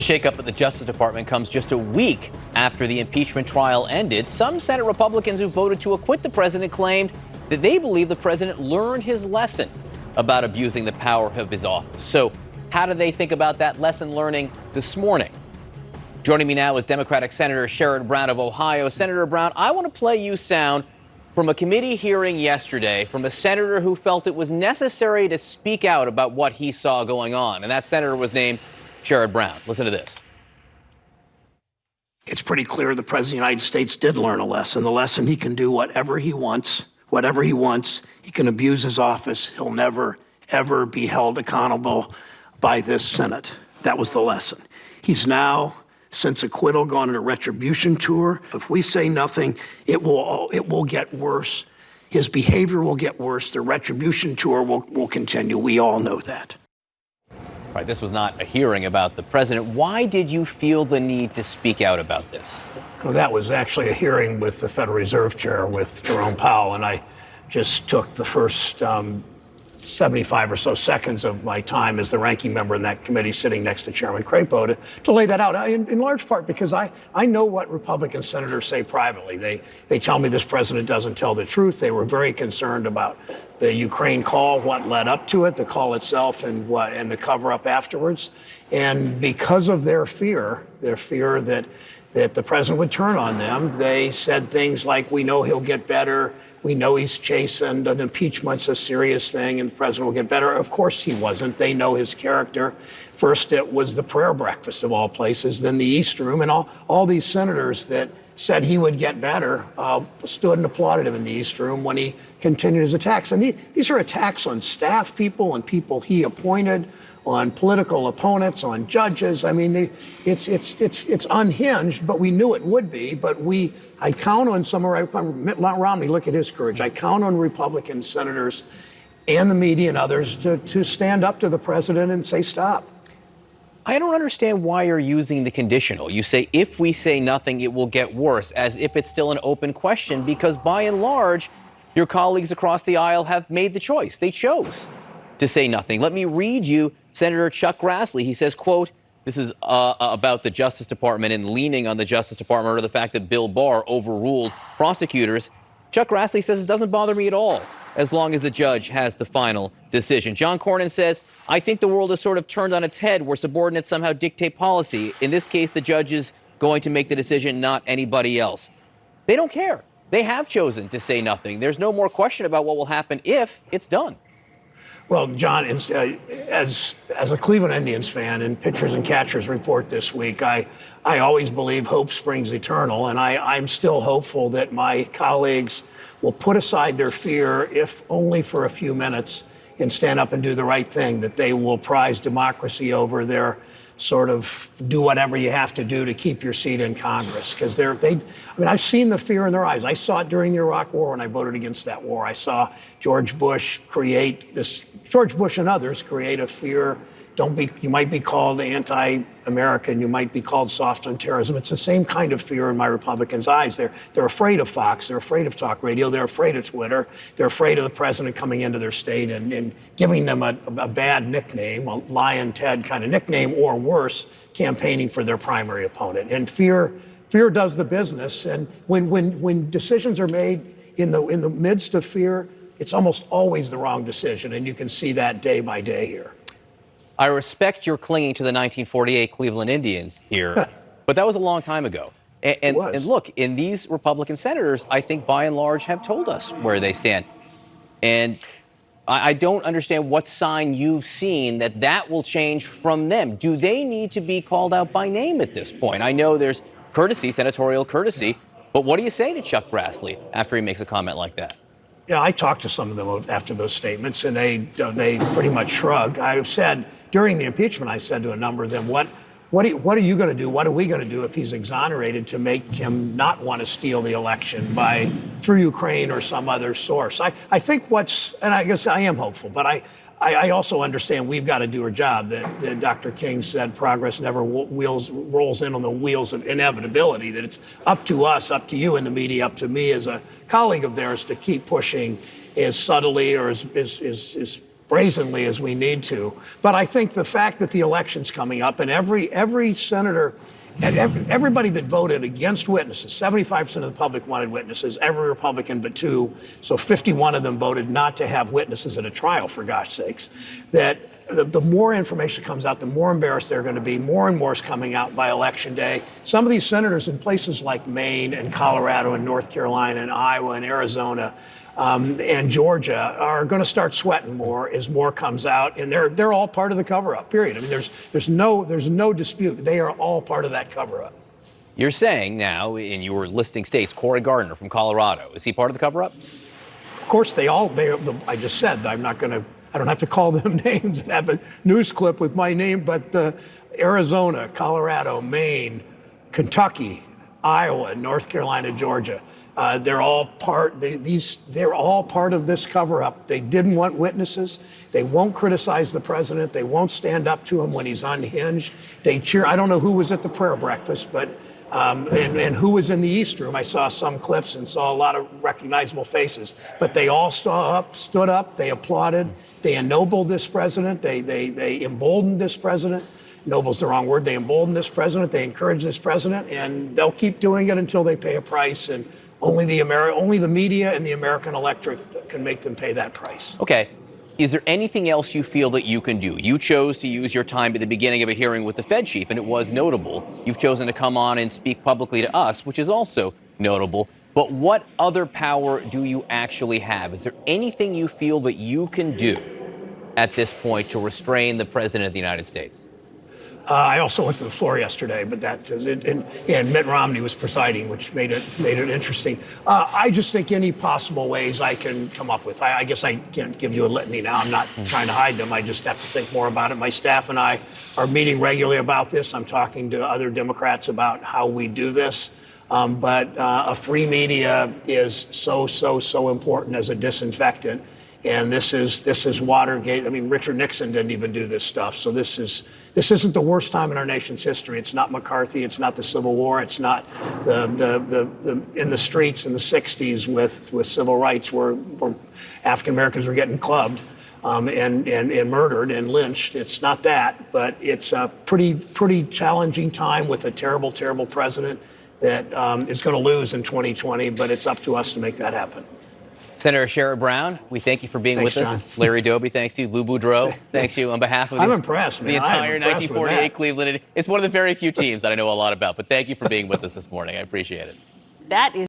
Shakeup at the Justice Department comes just a week after the impeachment trial ended. Some Senate Republicans who voted to acquit the president claimed that they believe the president learned his lesson about abusing the power of his office. So how do they think about that lesson learning this morning? Joining me now is Democratic Senator Sherrod Brown of Ohio. Senator Brown, I want to play you sound from a committee hearing yesterday from a senator who felt it was necessary to speak out about what he saw going on. And that senator was named Sherrod Brown. Listen to this. It's pretty clear the President of the United States did learn a lesson. The lesson he can do whatever he wants. He can abuse his office. He'll never, ever be held accountable by this Senate. That was the lesson. He's now, since acquittal, gone on a retribution tour. If we say nothing, it will get worse. His behavior will get worse. The retribution tour will continue. We all know that. Right, this was not a hearing about the president. Why did you feel the need to speak out about this? Well, that was actually a hearing with the Federal Reserve Chair, with Jerome Powell, and I just took the first 75 or so seconds of my time as the ranking member in that committee, sitting next to Chairman Crapo, to lay that out, in large part because I know what Republican senators say privately. They tell me this president doesn't tell the truth. They were very concerned about the Ukraine call, what led up to it, the call itself, and the cover-up afterwards. And because of their fear that the president would turn on them, they said things like, we know he'll get better, we know he's chastened, an impeachment's a serious thing, and the president will get better. Of course he wasn't. They know his character. First it was the prayer breakfast of all places, then the East Room, and all these senators that said he would get better stood and applauded him in the East Room when he continued his attacks. And these are attacks on staff people and people he appointed, on political opponents, on judges. I mean, it's unhinged, but we knew it would be. But I count on Mitt Romney, look at his courage. I count on Republican senators and the media and others to stand up to the president and say stop. I don't understand why you're using the conditional. You say, if we say nothing, it will get worse, as if it's still an open question, because by and large, your colleagues across the aisle have made the choice. They chose to say nothing. Let me read you Senator Chuck Grassley. He says, quote, this is about the Justice Department and leaning on the Justice Department or the fact that Bill Barr overruled prosecutors. Chuck Grassley says it doesn't bother me at all as long as the judge has the final decision. John Cornyn says, I think the world has sort of turned on its head where subordinates somehow dictate policy. In this case, the judge is going to make the decision, not anybody else. They don't care. They have chosen to say nothing. There's no more question about what will happen if it's done. Well, John, as a Cleveland Indians fan and pitchers and catchers report this week, I always believe hope springs eternal, and I'm still hopeful that my colleagues will put aside their fear, if only for a few minutes, and stand up and do the right thing, that they will prize democracy over their sort of do whatever you have to do to keep your seat in Congress. Because I've seen the fear in their eyes. I saw it during the Iraq War when I voted against that war. I saw George Bush and others create a fear. You might be called anti-American, you might be called soft on terrorism. It's the same kind of fear in my Republicans' eyes. They're afraid of Fox, they're afraid of talk radio, they're afraid of Twitter, they're afraid of the president coming into their state and giving them a bad nickname, a Lion Ted kind of nickname, or worse, campaigning for their primary opponent. And fear does the business. And when decisions are made in the midst of fear, it's almost always the wrong decision. And you can see that day by day here. I respect your clinging to the 1948 Cleveland Indians here, but that was a long time ago. And look, in these Republican senators, I think by and large have told us where they stand. And I don't understand what sign you've seen that will change from them. Do they need to be called out by name at this point? I know there's courtesy, senatorial courtesy, but what do you say to Chuck Grassley after he makes a comment like that? Yeah, I talked to some of them after those statements, and they pretty much shrug. I've said during the impeachment, I said to a number of them, what are you going to do? What are we going to do if he's exonerated to make him not want to steal the election through Ukraine or some other source? I think and I guess I am hopeful, but I also understand we've got to do our job. That Dr. King said progress never rolls in on the wheels of inevitability, that it's up to us, up to you in the media, up to me as a colleague of theirs to keep pushing as subtly or as brazenly as we need to. But I think the fact that the election's coming up and every senator, everybody that voted against witnesses, 75% of the public wanted witnesses, every Republican but two, so 51 of them voted not to have witnesses at a trial, for gosh sakes, that the more information comes out, the more embarrassed they're going to be. More and more is coming out by Election Day. Some of these senators in places like Maine and Colorado and North Carolina and Iowa and Arizona and Georgia are going to start sweating more as more comes out, and they're all part of the cover-up. Period. I mean, there's no dispute. They are all part of that cover-up. You're saying now, in your listing states, Cory Gardner from Colorado, is he part of the cover-up? Of course, I just said I don't have to call them names and have a news clip with my name, but Arizona, Colorado, Maine, Kentucky, Iowa, North Carolina, Georgia. They're all part of this cover-up. They didn't want witnesses. They won't criticize the president. They won't stand up to him when he's unhinged. They cheer. I don't know who was at the prayer breakfast, but and who was in the East Room. I saw some clips and saw a lot of recognizable faces. But they all stood up. They applauded. They ennobled this president. They emboldened this president. Noble's the wrong word. They emboldened this president. They encouraged this president, and they'll keep doing it until they pay a price. And only the media and the American electorate can make them pay that price. Okay. Is there anything else you feel that you can do? You chose to use your time at the beginning of a hearing with the Fed chief, and it was notable. You've chosen to come on and speak publicly to us, which is also notable. But what other power do you actually have? Is there anything you feel that you can do at this point to restrain the president of the United States? I also went to the floor yesterday, but and Mitt Romney was presiding, which made it interesting. I just think any possible ways I can come up with. I guess I can't give you a litany now. I'm not trying to hide them. I just have to think more about it. My staff and I are meeting regularly about this. I'm talking to other Democrats about how we do this. But a free media is so important as a disinfectant. And this is Watergate. I mean, Richard Nixon didn't even do this stuff. So this isn't the worst time in our nation's history. It's not McCarthy. It's not the Civil War. It's not the in the streets in the 60s with civil rights where African Americans were getting clubbed and murdered and lynched. It's not that, but it's a pretty challenging time with a terrible president that is going to lose in 2020. But it's up to us to make that happen. Senator Sherrod Brown, we thank you for being with us. John. Larry Doby, thanks to you. Lou Boudreau, thanks to you on behalf of I'm impressed, man. the entire I'm impressed 1948 Cleveland. It's one of the very few teams that I know a lot about, but thank you for being with us this morning. I appreciate it. That is